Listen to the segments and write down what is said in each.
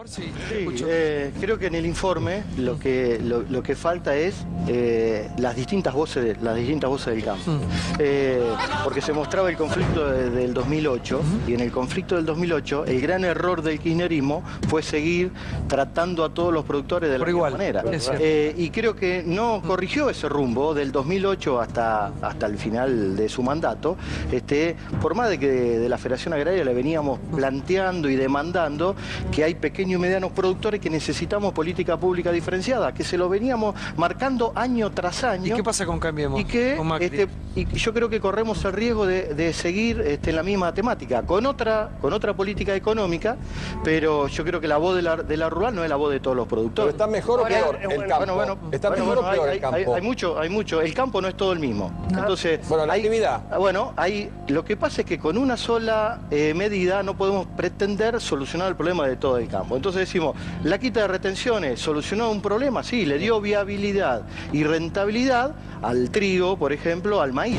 favor, sí. Creo que en el informe lo que falta es las distintas voces del campo. Porque se mostraba el conflicto del 2008 y en el conflicto del 2008 el gran error del kirchnerismo fue seguir tratando a todos los productores de la misma manera. Y creo que no corrigió ese rumbo del 2008 hasta el final de su mandato, por más de que de la Federación Agraria le veníamos planteando y demandando que hay pequeños y medianos productores que necesitamos política pública diferenciada, que se lo veníamos marcando año tras año. ¿Y qué pasa con Cambiemos? Y yo creo que corremos el riesgo de seguir en la misma temática, con otra política económica, pero yo creo que la voz de la rural no es la voz de todos los productores. ¿Pero está mejor o peor el campo? ¿Está mejor o peor el campo? Hay mucho. El campo no es todo el mismo. Entonces, bueno, la actividad. Bueno, lo que pasa es que con una sola medida no podemos pretender solucionar el problema de todo el campo. Entonces decimos, la quita de retenciones solucionó un problema, sí, le dio viabilidad y rentabilidad al trigo, por ejemplo, al maíz.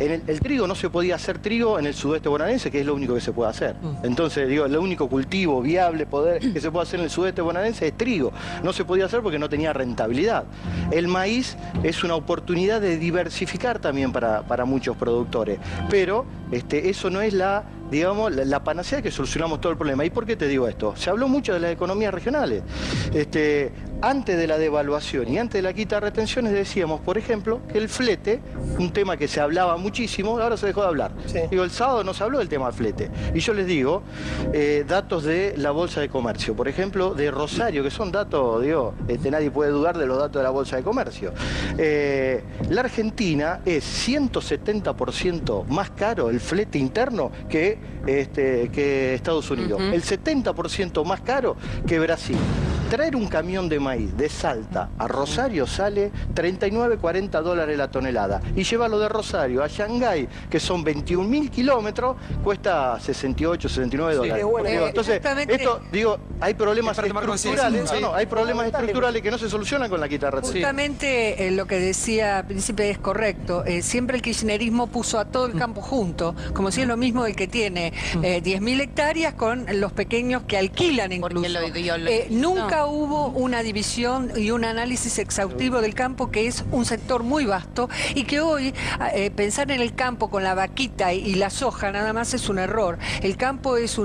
El trigo no se podía hacer trigo en el sudeste bonaerense, que es lo único que se puede hacer. Entonces, digo, el único cultivo viable que se puede hacer en el sudeste bonaerense es trigo. No se podía hacer porque no tenía rentabilidad. El maíz es una oportunidad de diversificar también para muchos productores, pero eso no es la panacea que solucionamos todo el problema. ¿Y por qué te digo esto? Se habló mucho de las economías regionales. Antes de la devaluación y antes de la quita de retenciones decíamos, por ejemplo, que el flete, un tema que se hablaba muchísimo, ahora se dejó de hablar. Sí. El sábado no se habló del tema del flete. Y yo les digo, datos de la Bolsa de Comercio, por ejemplo, de Rosario, que son datos, nadie puede dudar de los datos de la Bolsa de Comercio. La Argentina es 170% más caro el flete interno que Estados Unidos. El 70% más caro que Brasil. Traer un camión de maíz de Salta a Rosario sale 39, 40 dólares la tonelada. Y llevarlo de Rosario a Shanghái, que son 21.000 kilómetros, cuesta 68, 69 dólares. Entonces, hay problemas estructurales, hay problemas estructurales que no se solucionan con la quita de retenciones. Justamente lo que decía Príncipe es correcto. Siempre el kirchnerismo puso a todo el campo junto, como si es lo mismo el que tiene 10.000 hectáreas con los pequeños que alquilan incluso. Nunca hubo una división y un análisis exhaustivo del campo, que es un sector muy vasto y que hoy pensar en el campo con la vaquita y la soja nada más es un error. El campo es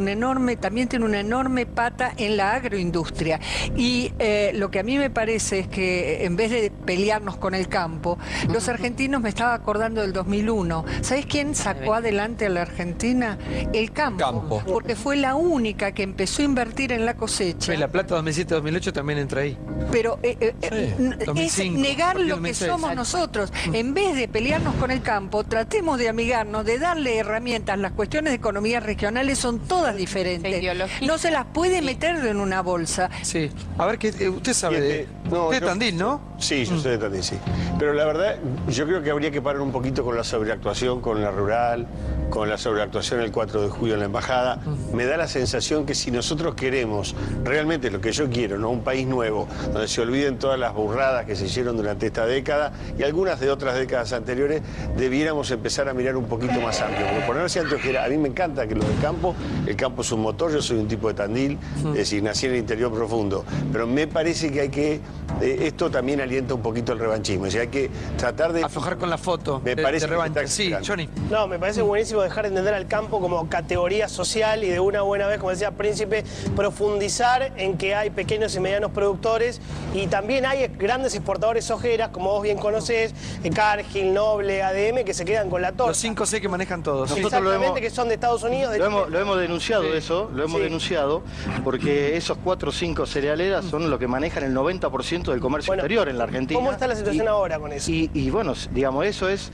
también tiene una enorme pata en la agroindustria y lo que a mí me parece es que en vez de pelearnos con el campo, los argentinos, me estaba acordando del 2001, ¿sabés quién sacó adelante a la Argentina? El campo, porque fue la única que empezó a invertir en la cosecha. La Plata 2007-2008 también entra ahí. Pero es negar lo que somos nosotros. En vez de pelearnos con el campo, tratemos de amigarnos, de darle herramientas. Las cuestiones de economías regionales son todas diferentes. No se las puede meter en una bolsa. Sí. A ver, usted sabe usted es Tandil, ¿no? Sí, yo soy de Tandil, sí. Pero la verdad, yo creo que habría que parar un poquito con la sobreactuación con la rural, con la sobreactuación el 4 de julio en la embajada. Me da la sensación que si nosotros queremos realmente lo que yo quiero, ¿no? Un país nuevo, donde se olviden todas las burradas que se hicieron durante esta década y algunas de otras décadas anteriores, debiéramos empezar a mirar un poquito más amplio. Porque ponerse anteojera, a mí me encanta que lo del campo, el campo es un motor, yo soy un tipo de Tandil, es decir, nací en el interior profundo, pero me parece que hay que, esto también alienta un poquito el revanchismo, es decir, hay que tratar de... aflojar con la foto me parece de revancha. Sí, Johnny. No, me parece buenísimo dejar de entender al campo como categoría social y de una buena vez, como decía Príncipe, profundizar en que hay pequeños y medianos productores y también hay grandes exportadores sojeras, como vos bien conocés, Cargill, Noble, ADM, que se quedan con la torta. Los 5C que manejan todos. Exactamente, que son de Estados Unidos. Lo hemos denunciado eso, lo hemos denunciado, porque esos 4 o 5 cerealeras son los que manejan el 90% del comercio exterior en la Argentina. ¿Cómo está la situación ahora con eso? Y bueno, digamos, eso es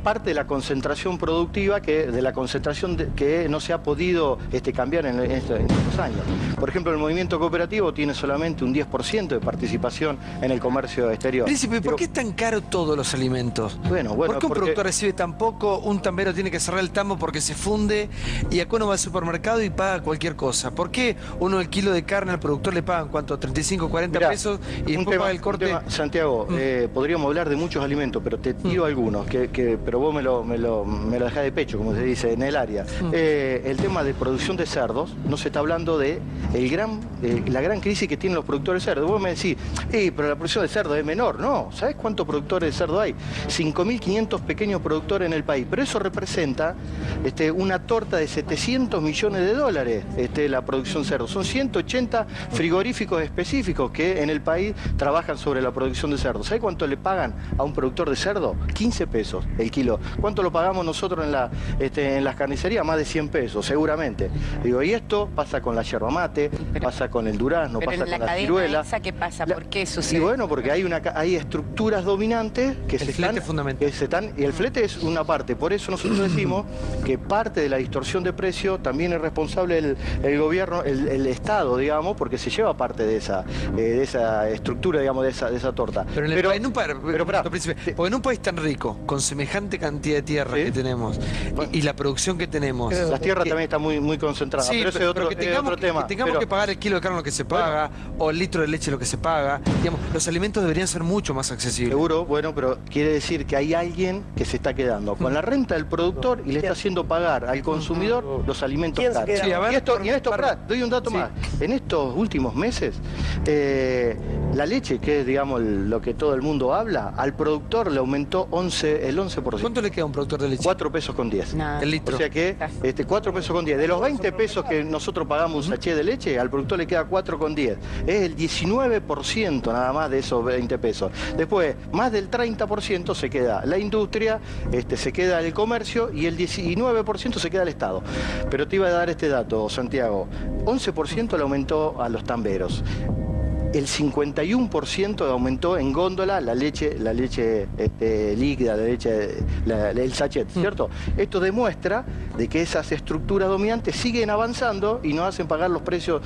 parte de la concentración productiva, de la concentración que no se ha podido cambiar en estos años. Por ejemplo, el movimiento cooperativo tiene solamente un 10% de participación en el comercio exterior. Príncipe, ¿por qué es tan caro todos los alimentos? Bueno, ¿por qué un productor recibe tan poco, un tambero tiene que cerrar el tambo porque se funde y acá uno va al supermercado y paga cualquier cosa? ¿Por qué uno el kilo de carne al productor le pagan cuánto? 35, 40 pesos y después paga el corte? Santiago, podríamos hablar de muchos alimentos, pero te tiro algunos, pero vos me lo dejás caja de pecho, como se dice en el área, el tema de producción de cerdos, no se está hablando de la gran crisis que tienen los productores de cerdo. Vos me decís, pero la producción de cerdo es menor. No, ¿sabés cuántos productores de cerdo hay? 5.500 pequeños productores en el país, pero eso representa una torta de 700 millones de dólares la producción de cerdo. Son 180 frigoríficos específicos que en el país trabajan sobre la producción de cerdo. ¿Sabés cuánto le pagan a un productor de cerdo? 15 pesos el kilo. ¿Cuánto lo pagamos nosotros en las carnicerías? Más de 100 pesos, seguramente. Digo, y esto pasa con la yerba mate, pasa con el durazno, pasa con la ciruela. ¿Qué pasa? ¿Por qué sucede? Y bueno, porque hay estructuras dominantes que y el flete es una parte. Por eso nosotros decimos que parte de la distorsión de precio también es responsable el gobierno, el Estado, digamos, porque se lleva parte de esa estructura, digamos, de esa torta. Pero en un país tan rico, con semejante cantidad de tierra que tenemos y la producción que tenemos. La tierra también está muy concentrada, sí, pero ese es otro tema. Que tengamos que pagar el kilo de carne lo que se paga, o el litro de leche lo que se paga. Digamos, los alimentos deberían ser mucho más accesibles. Seguro, bueno, pero quiere decir que hay alguien que se está quedando con la renta del productor y le está haciendo pagar al consumidor los alimentos caros. Sí, y en esto, doy un dato más. En estos últimos meses, la leche, que es, digamos, lo que todo el mundo habla, al productor le aumentó el 11%. ¿Cuánto le queda a un productor de leche? 4 pesos con 10. No. El litro. O sea que 4 pesos con 10. De los 20 pesos que nosotros pagamos un sachet de leche, al productor le queda 4 con 10. Es el 19% nada más de esos 20 pesos. Después, más del 30% se queda la industria, se queda el comercio y el 19% se queda el Estado. Pero te iba a dar este dato, Santiago. 11% le aumentó a los tamberos. El 51% aumentó en góndola la leche líquida, el sachet, ¿cierto? Esto demuestra de que esas estructuras dominantes siguen avanzando y nos hacen pagar los precios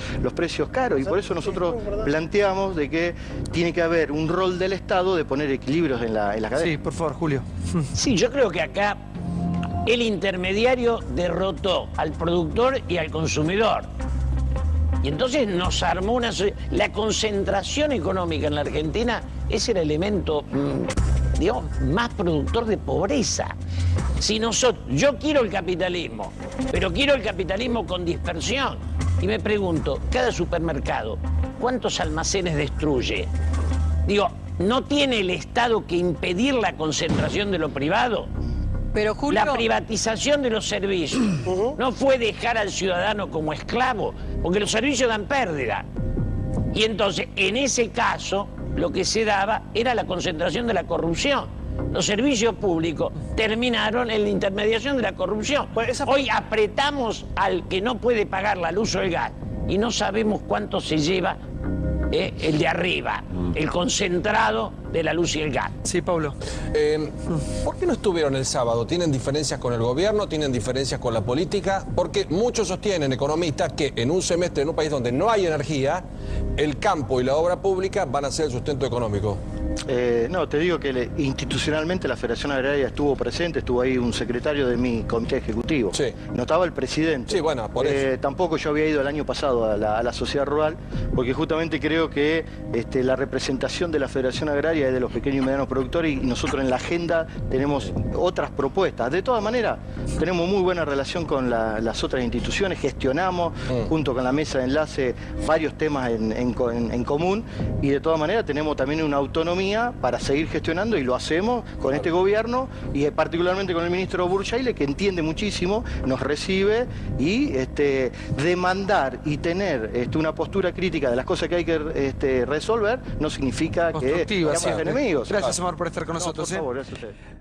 caros. Y por eso nosotros planteamos de que tiene que haber un rol del Estado de poner equilibrios en la cadena. Sí, por favor, Julio. Sí, yo creo que acá el intermediario derrotó al productor y al consumidor. Y entonces nos armó la concentración económica en la Argentina es el elemento, digamos, más productor de pobreza. Si yo quiero el capitalismo, pero quiero el capitalismo con dispersión. Y me pregunto, cada supermercado, ¿cuántos almacenes destruye? Digo, ¿no tiene el Estado que impedir la concentración de lo privado? Pero, Julio... La privatización de los servicios no fue dejar al ciudadano como esclavo, porque los servicios dan pérdida. Y entonces, en ese caso, lo que se daba era la concentración de la corrupción. Los servicios públicos terminaron en la intermediación de la corrupción. Hoy apretamos al que no puede pagar la luz o el gas y no sabemos cuánto se lleva el de arriba, el concentrado de la luz y el gas. Sí, Pablo. ¿Por qué no estuvieron el sábado? ¿Tienen diferencias con el gobierno? ¿Tienen diferencias con la política? Porque muchos sostienen, economistas, que en un semestre, en un país donde no hay energía, el campo y la obra pública van a ser el sustento económico. No, te digo que institucionalmente la Federación Agraria estuvo presente, estuvo ahí un secretario de mi comité ejecutivo. Sí. No estaba el presidente. Sí, bueno, por eso. Tampoco yo había ido el año pasado a la sociedad rural, porque justamente creo que la representación de la Federación Agraria es de los pequeños y medianos productores y nosotros en la agenda tenemos otras propuestas. De todas maneras, tenemos muy buena relación con las otras instituciones, gestionamos junto con la mesa de enlace varios temas en común y de todas maneras tenemos también una autonomía para seguir gestionando y lo hacemos con este gobierno y particularmente con el ministro Burchaile, que entiende muchísimo, nos recibe y demandar y tener una postura crítica de las cosas que hay que resolver no significa que seamos enemigos. Gracias, Omar, por estar con nosotros. Por favor, gracias a ustedes.